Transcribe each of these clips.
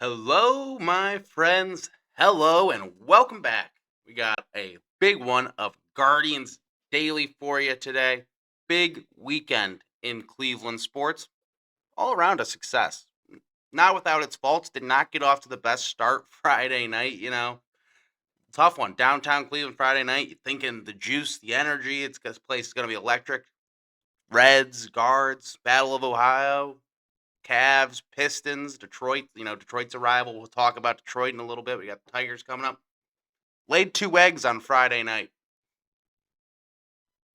Hello, my friends. Hello, and welcome back. We got a big one of Guardians Daily for you today. Big weekend in Cleveland sports. All around a success. Not without its faults. Did not get off to the best start Friday night. Tough one. Downtown Cleveland Friday night. You're thinking the juice, the energy. This place is going to be electric. Reds, Guards, Battle of Ohio, Cavs, Pistons, Detroit. Detroit's arrival. We'll talk about Detroit in a little bit. We got the Tigers coming up. Laid two eggs on Friday night.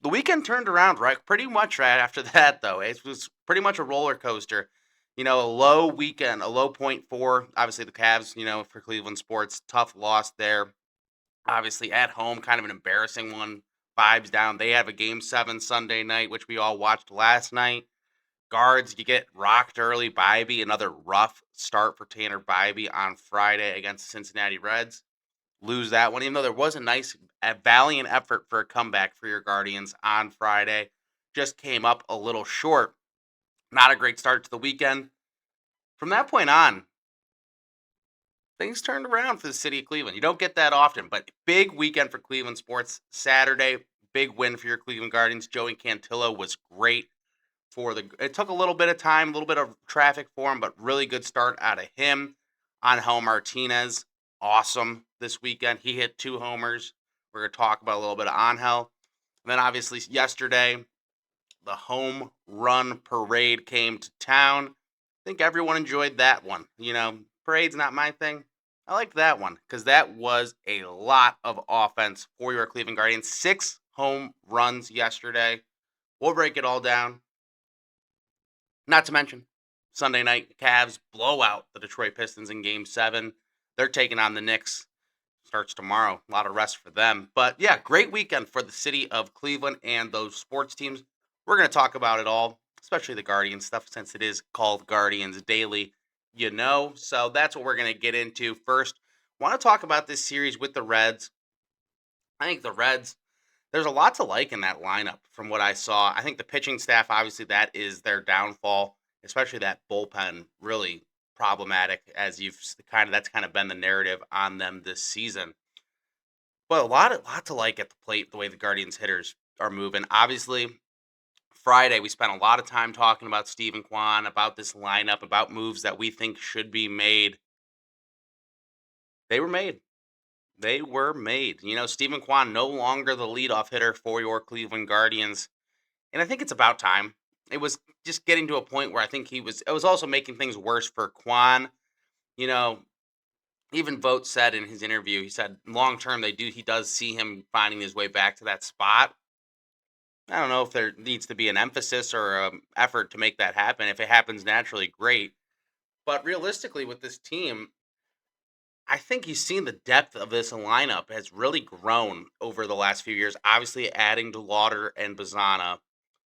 The weekend turned around pretty much right after that, though. It was pretty much a roller coaster. A low weekend, a low point for obviously the Cavs. For Cleveland sports, tough loss there. Obviously at home, kind of an embarrassing one. Vibes down. They have a game 7 Sunday night, which we all watched last night. Guards, you get rocked early. Bybee, another rough start for Tanner Bybee on Friday against the Cincinnati Reds. Lose that one, even though there was a valiant effort for a comeback for your Guardians on Friday. Just came up a little short. Not a great start to the weekend. From that point on, things turned around for the city of Cleveland. You don't get that often, but big weekend for Cleveland sports. Saturday, big win for your Cleveland Guardians. Joey Cantillo was great. It took a little bit of time, a little bit of traffic for him, but really good start out of him. Angel Martinez, awesome this weekend. He hit 2 homers. We're going to talk about a little bit of Angel. And then obviously yesterday, the home run parade came to town. I think everyone enjoyed that one. Parade's not my thing. I liked that one because that was a lot of offense for your Cleveland Guardians. 6 home runs yesterday. We'll break it all down. Not to mention, Sunday night, Cavs blow out the Detroit Pistons in Game 7. They're taking on the Knicks. Starts tomorrow. A lot of rest for them. But yeah, great weekend for the city of Cleveland and those sports teams. We're going to talk about it all, especially the Guardians stuff, since it is called Guardians Daily, So that's what we're going to get into first. Want to talk about this series with the Reds. I think the Reds, there's a lot to like in that lineup from what I saw. I think the pitching staff, obviously, that is their downfall, especially that bullpen, really problematic, as that's kind of been the narrative on them this season. But a lot to like at the plate, the way the Guardians hitters are moving. Obviously, Friday we spent a lot of time talking about Stephen Kwan, about this lineup, about moves that we think should be made. They were made. They were made. Stephen Kwan no longer the leadoff hitter for your Cleveland Guardians. And I think it's about time. It was just getting to a point where I think it was also making things worse for Kwan. You know, even Vogt said in his interview, he said long term he does see him finding his way back to that spot. I don't know if there needs to be an emphasis or effort to make that happen. If it happens naturally, great. But realistically, with this team, I think you've seen the depth of this lineup has really grown over the last few years. Obviously, adding to Lauder and Bazana,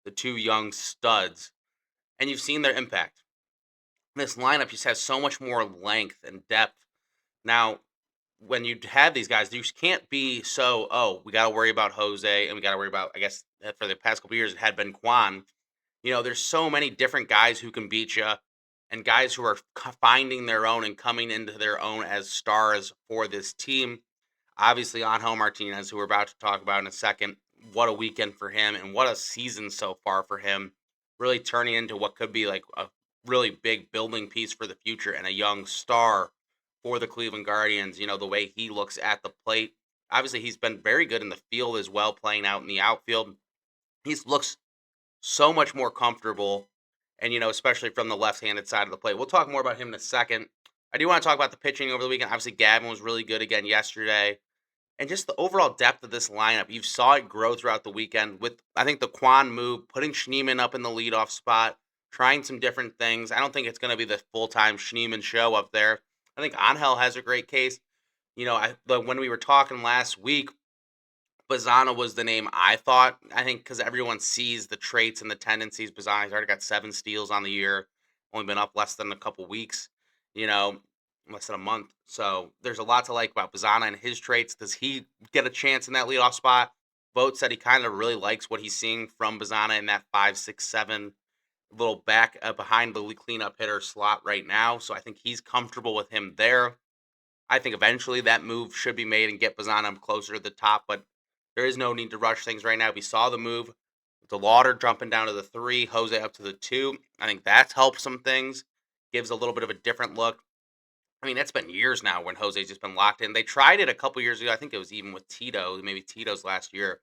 the two young studs, and you've seen their impact. This lineup just has so much more length and depth. Now, when you have these guys, you can't be we got to worry about Jose and we got to worry about, I guess, for the past couple years, it had been Kwan. There's so many different guys who can beat you and guys who are finding their own and coming into their own as stars for this team. Obviously, Angel Martinez, who we're about to talk about in a second. What a weekend for him and what a season so far for him. Really turning into what could be like a really big building piece for the future and a young star for the Cleveland Guardians. The way he looks at the plate. Obviously, he's been very good in the field as well, playing out in the outfield. He looks so much more comfortable, and especially from the left-handed side of the plate. We'll talk more about him in a second. I do want to talk about the pitching over the weekend. Obviously, Gavin was really good again yesterday. And just the overall depth of this lineup, you saw it grow throughout the weekend with, I think, the Kwan move, putting Schneemann up in the leadoff spot, trying some different things. I don't think it's going to be the full-time Schneemann show up there. I think Angel has a great case. When we were talking last week, Bazana was the name I thought. I think because everyone sees the traits and the tendencies. Bazana's already got 7 steals on the year, only been up less than a couple weeks, you know, less than a month. So there's a lot to like about Bazana and his traits. Does he get a chance in that leadoff spot? Vogt said he kind of really likes what he's seeing from Bazana in that 5, 6, 7 little back behind the cleanup hitter slot right now. So I think he's comfortable with him there. I think eventually that move should be made and get Bazana closer to the top, but there is no need to rush things right now. We saw the move, the Lauder jumping down to the 3, Jose up to the 2. I think that's helped some things, gives a little bit of a different look. I mean, it's been years now when Jose's just been locked in. They tried it a couple years ago. I think it was even with Tito, maybe Tito's last year.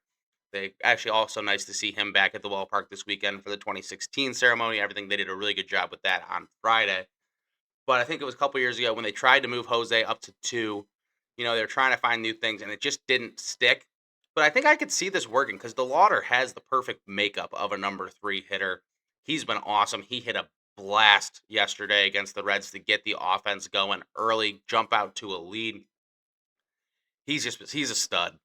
They actually also nice to see him back at the ballpark this weekend for the 2016 ceremony. Everything they did a really good job with that on Friday. But I think it was a couple years ago when they tried to move Jose up to 2. They were trying to find new things and it just didn't stick. But I think I could see this working because the Lauder has the perfect makeup of a number 3 hitter. He's been awesome. He hit a blast yesterday against the Reds to get the offense going early, jump out to a lead. He's a stud.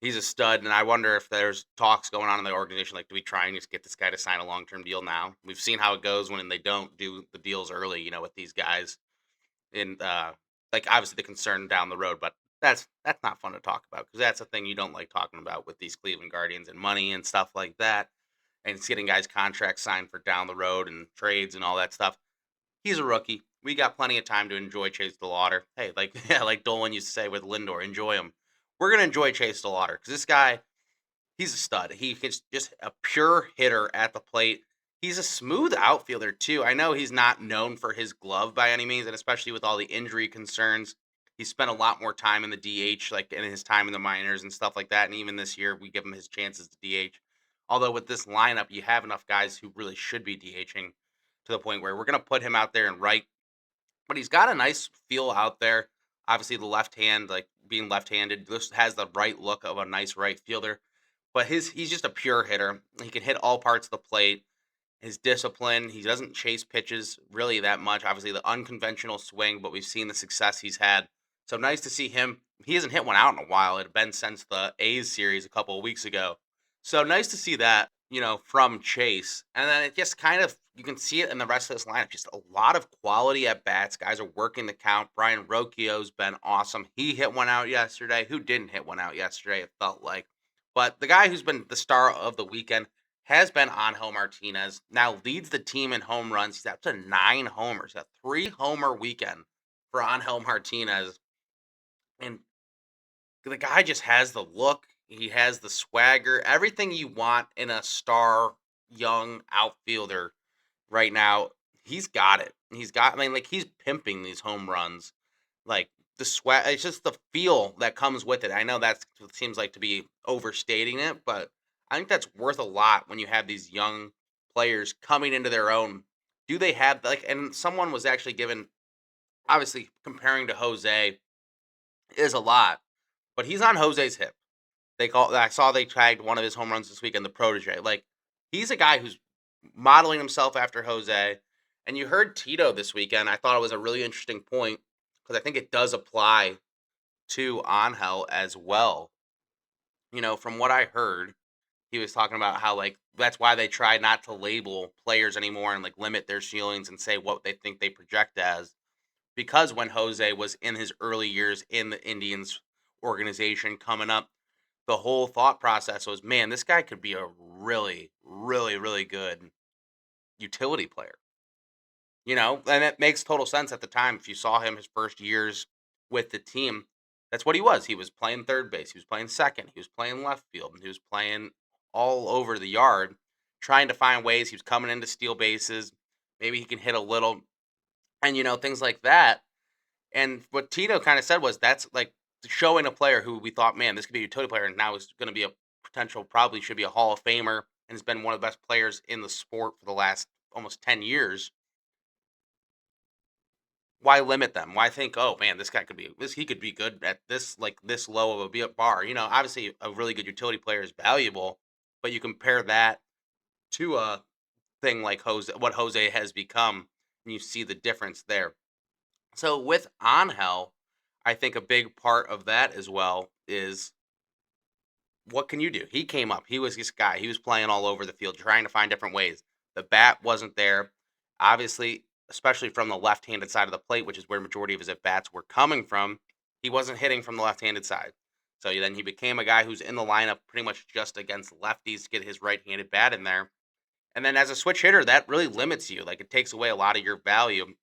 He's a stud, and I wonder if there's talks going on in the organization. Like, do we try and just get this guy to sign a long-term deal now? We've seen how it goes when they don't do the deals early, with these guys. And like obviously the concern down the road, but that's not fun to talk about because that's a thing you don't like talking about with these Cleveland Guardians and money and stuff like that. And it's getting guys contracts signed for down the road and trades and all that stuff. He's a rookie. We got plenty of time to enjoy Chase DeLauder. Hey, like yeah, like Dolan used to say with Lindor, enjoy him. We're gonna enjoy Chase DeLauder because this guy, he's a stud. He's just a pure hitter at the plate. He's a smooth outfielder too. I know he's not known for his glove by any means, and especially with all the injury concerns, he spent a lot more time in the DH, like in his time in the minors and stuff like that. And even this year, we give him his chances to DH. Although with this lineup, you have enough guys who really should be DHing to the point where we're going to put him out there and right. But he's got a nice feel out there. Obviously, the left hand, like being left-handed, just has the right look of a nice right fielder. But he's just a pure hitter. He can hit all parts of the plate. His discipline, he doesn't chase pitches really that much. Obviously, the unconventional swing, but we've seen the success he's had. So nice to see him. He hasn't hit one out in a while. It had been since the A's series a couple of weeks ago. So nice to see that, from Chase. And then it just kind of, you can see it in the rest of this lineup. Just a lot of quality at bats. Guys are working the count. Brian Rocchio's been awesome. He hit one out yesterday. Who didn't hit one out yesterday? It felt like. But the guy who's been the star of the weekend has been Angel Martinez. Now leads the team in home runs. He's up to 9 homers, a 3-homer weekend for Angel Martinez. And the guy just has the look. He has the swagger, everything you want in a star young outfielder right now. He's got it. I mean, like he's pimping these home runs. Like the sweat, it's just the feel that comes with it. I know that seems like to be overstating it, but I think that's worth a lot when you have these young players coming into their own. Do they have like, and someone was actually given, obviously comparing to Jose is a lot, but he's on Jose's hip. I saw they tagged one of his home runs this weekend, the protege. Like he's a guy who's modeling himself after Jose. And you heard Tito this weekend. I thought it was a really interesting point because I think it does apply to Angel as well. From what I heard, he was talking about how like that's why they try not to label players anymore and like limit their ceilings and say what they think they project as. Because when Jose was in his early years in the Indians organization coming up, the whole thought process was, man, this guy could be a really, really, really good utility player. And it makes total sense at the time. If you saw him his first years with the team, that's what he was. He was playing third base, he was playing second, he was playing left field, and he was playing all over the yard, trying to find ways. He was coming in to steal bases. Maybe he can hit a little, and things like that. And what Tito kind of said was that's like showing a player who we thought, man, this could be a utility player, and now is going to be a potential, probably should be a Hall of Famer, and has been one of the best players in the sport for the last almost 10 years. Why limit them? Why think, oh man, this guy could be this? He could be good at this, like this low of a bar. Obviously, a really good utility player is valuable, but you compare that to a thing like Jose, what Jose has become, and you see the difference there. So with Angel, I think a big part of that as well is what can you do? He came up. He was this guy. He was playing all over the field, trying to find different ways. The bat wasn't there. Obviously, especially from the left-handed side of the plate, which is where majority of his at bats were coming from, he wasn't hitting from the left-handed side. So then he became a guy who's in the lineup pretty much just against lefties to get his right-handed bat in there. And then as a switch hitter, that really limits you. Like it takes away a lot of your value.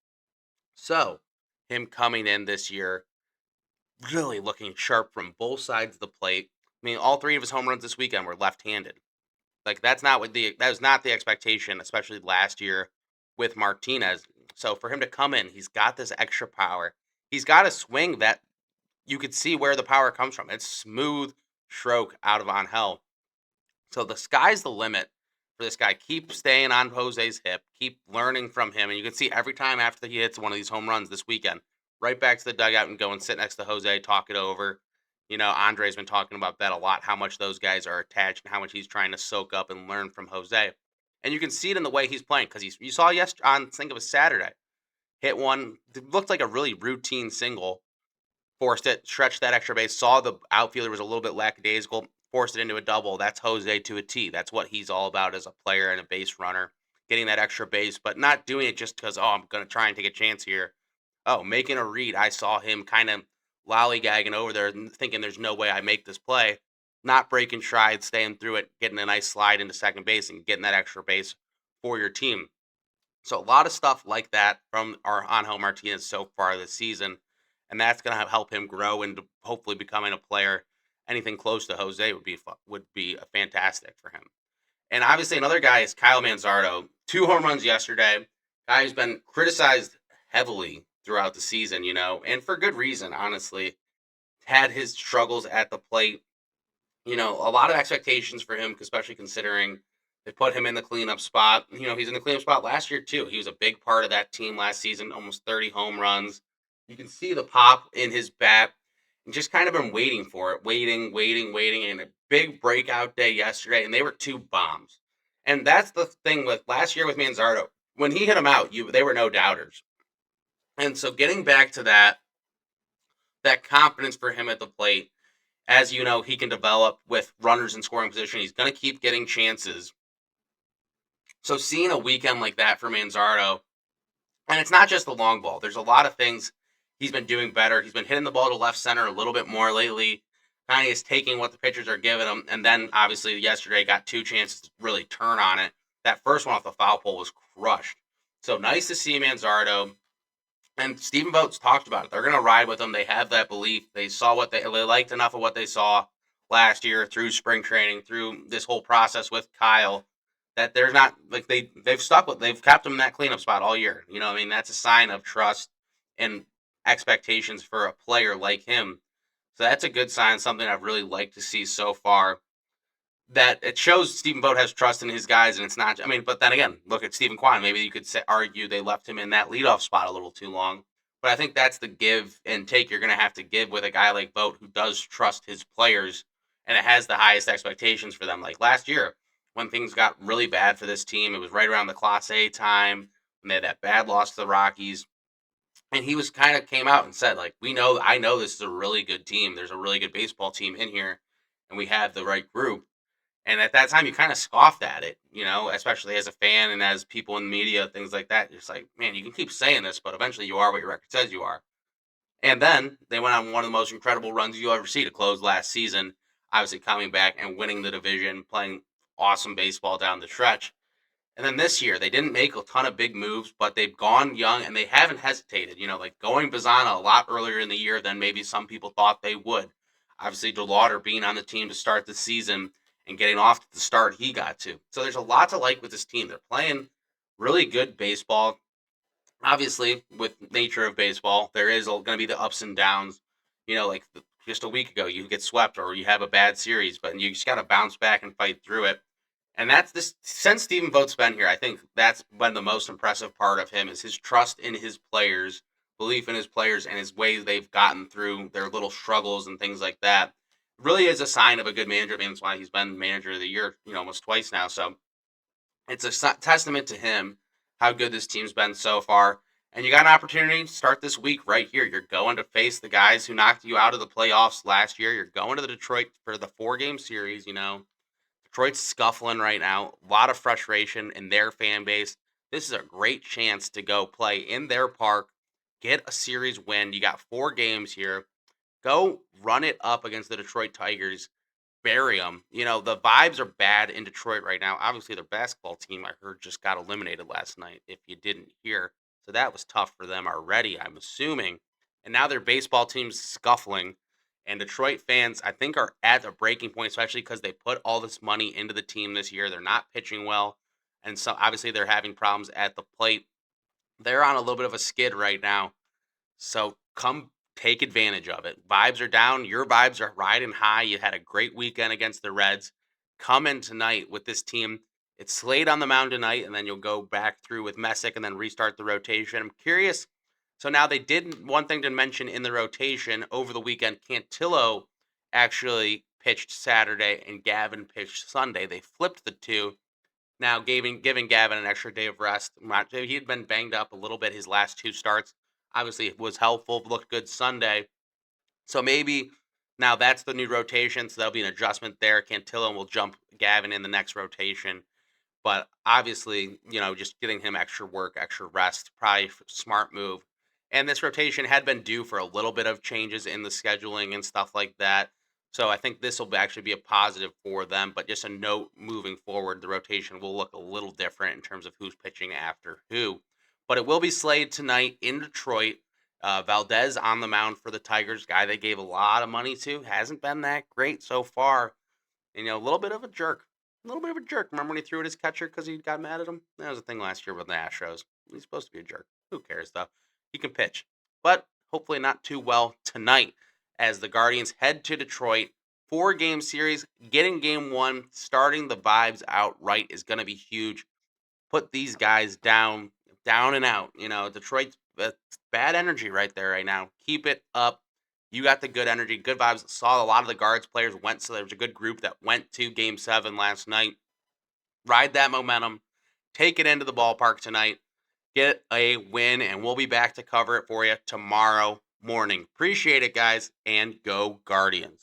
So him coming in this year, really looking sharp from both sides of the plate. I mean, all three of his home runs this weekend were left-handed. Like that was not the expectation, especially last year with Martinez. So for him to come in, he's got this extra power. He's got a swing that you could see where the power comes from. It's smooth stroke out of Angel. So the sky's the limit for this guy. Keep staying on Jose's hip. Keep learning from him. And you can see every time after he hits one of these home runs this weekend, right back to the dugout and go and sit next to Jose, talk it over. Andre's been talking about that a lot, how much those guys are attached and how much he's trying to soak up and learn from Jose. And you can see it in the way he's playing because you saw on think of a Saturday, hit one, it looked like a really routine single, forced it, stretched that extra base, saw the outfielder was a little bit lackadaisical, forced it into a double. That's Jose to a T. That's what he's all about as a player and a base runner, getting that extra base, but not doing it just because, oh, I'm going to try and take a chance here. Oh, making a read. I saw him kind of lollygagging over there and thinking there's no way I make this play. Not breaking stride, staying through it, getting a nice slide into second base and getting that extra base for your team. So a lot of stuff like that from our Angel Martinez so far this season, and that's going to help him grow into hopefully becoming a player. Anything close to Jose would be fantastic for him. And obviously another guy is Kyle Manzardo. 2 home runs yesterday. Guy who's been criticized heavily throughout the season, and for good reason, honestly. Had his struggles at the plate, a lot of expectations for him, especially considering they put him in the cleanup spot. He's in the cleanup spot last year too. He was a big part of that team last season, almost 30 home runs. You can see the pop in his bat and just kind of been waiting for it, waiting, and a big breakout day yesterday, and they were 2 bombs. And that's the thing with last year with Manzardo. When he hit them out, they were no doubters. And so getting back to that confidence for him at the plate, as you know, he can develop with runners in scoring position. He's going to keep getting chances. So seeing a weekend like that for Manzardo, and it's not just the long ball. There's a lot of things he's been doing better. He's been hitting the ball to left center a little bit more lately. Kind of is taking what the pitchers are giving him. And then obviously yesterday got 2 chances to really turn on it. That first one off the foul pole was crushed. So nice to see Manzardo. And Stephen Vogt talked about it. They're going to ride with him. They have that belief. They saw they liked enough of what they saw last year through spring training, through this whole process with Kyle, that there's not like they've kept him in that cleanup spot all year. I mean, that's a sign of trust and expectations for a player like him. So that's a good sign, something I've really liked to see so far. That it shows Stephen Vogt has trust in his guys, and it's not. I mean, but then again, look at Stephen Kwan. Maybe you could argue they left him in that leadoff spot a little too long. But I think that's the give and take you're going to have to give with a guy like Vogt who does trust his players and it has the highest expectations for them. Like last year, when things got really bad for this team, it was right around the Class A time when they had that bad loss to the Rockies. And he was kind of came out and said, like, I know this is a really good team. There's a really good baseball team in here, and we have the right group. And at that time, you kind of scoffed at it, especially as a fan and as people in the media, things like that. It's like, man, you can keep saying this, but eventually you are what your record says you are. And then they went on one of the most incredible runs you'll ever see to close last season, obviously coming back and winning the division, playing awesome baseball down the stretch. And then this year, they didn't make a ton of big moves, but they've gone young and they haven't hesitated. Like going Bazana a lot earlier in the year than maybe some people thought they would. Obviously, DeLauder being on the team to start the season and getting off to the start he got to. So there's a lot to like with this team. They're playing really good baseball. Obviously, with nature of baseball, there is going to be the ups and downs. Like just a week ago, you get swept or you have a bad series, but you just got to bounce back and fight through it. And that's this since Stephen Vogt's been here. I think that's been the most impressive part of him is his trust in his players, belief in his players, and his ways they've gotten through their little struggles and things like that. Really is a sign of a good manager. I mean, that's why he's been manager of the year, almost twice now. So it's a testament to him how good this team's been so far. And you got an opportunity to start this week right here. You're going to face the guys who knocked you out of the playoffs last year. You're going to the Detroit for the 4-game series, Detroit's scuffling right now. A lot of frustration in their fan base. This is a great chance to go play in their park, get a series win. You got 4 games here. Go run it up against the Detroit Tigers. bury them. The vibes are bad in Detroit right now. Obviously, their basketball team, I heard, just got eliminated last night, if you didn't hear. So that was tough for them already, I'm assuming. And now their baseball team's scuffling. And Detroit fans, I think, are at a breaking point, especially because they put all this money into the team this year. They're not pitching well. And so obviously they're having problems at the plate. They're on a little bit of a skid right now. So come take advantage of it. Vibes are down. Your vibes are riding high. You had a great weekend against the Reds. Come in tonight with this team. It's Slade on the mound tonight, and then you'll go back through with Messick and then restart the rotation. I'm curious. So now they did one thing to mention in the rotation over the weekend. Cantillo actually pitched Saturday and Gavin pitched Sunday. They flipped the two. Now, giving Gavin an extra day of rest. He had been banged up a little bit his last two starts. Obviously, it was helpful. Looked good Sunday. So maybe now that's the new rotation. So there'll be an adjustment there. Cantillo will jump Gavin in the next rotation. But obviously, just getting him extra work, extra rest, probably smart move. And this rotation had been due for a little bit of changes in the scheduling and stuff like that. So I think this will actually be a positive for them. But just a note moving forward, the rotation will look a little different in terms of who's pitching after who. But it will be Slade tonight in Detroit. Valdez on the mound for the Tigers, guy they gave a lot of money to. Hasn't been that great so far. And, a little bit of a jerk. A little bit of a jerk. Remember when he threw at his catcher because he got mad at him? That was a thing last year with the Astros. He's supposed to be a jerk. Who cares, though? He can pitch. But hopefully not too well tonight as the Guardians head to Detroit. 4-game series. Getting game one, starting the vibes out right is going to be huge. Put these guys down and out. Detroit's bad energy right there right now. Keep it up. You got the good energy, good vibes. Saw a lot of the Guards players went, so there was a good group that went to Game 7 last night. Ride that momentum. Take it into the ballpark tonight. Get a win, and we'll be back to cover it for you tomorrow morning. Appreciate it, guys, and go Guardians.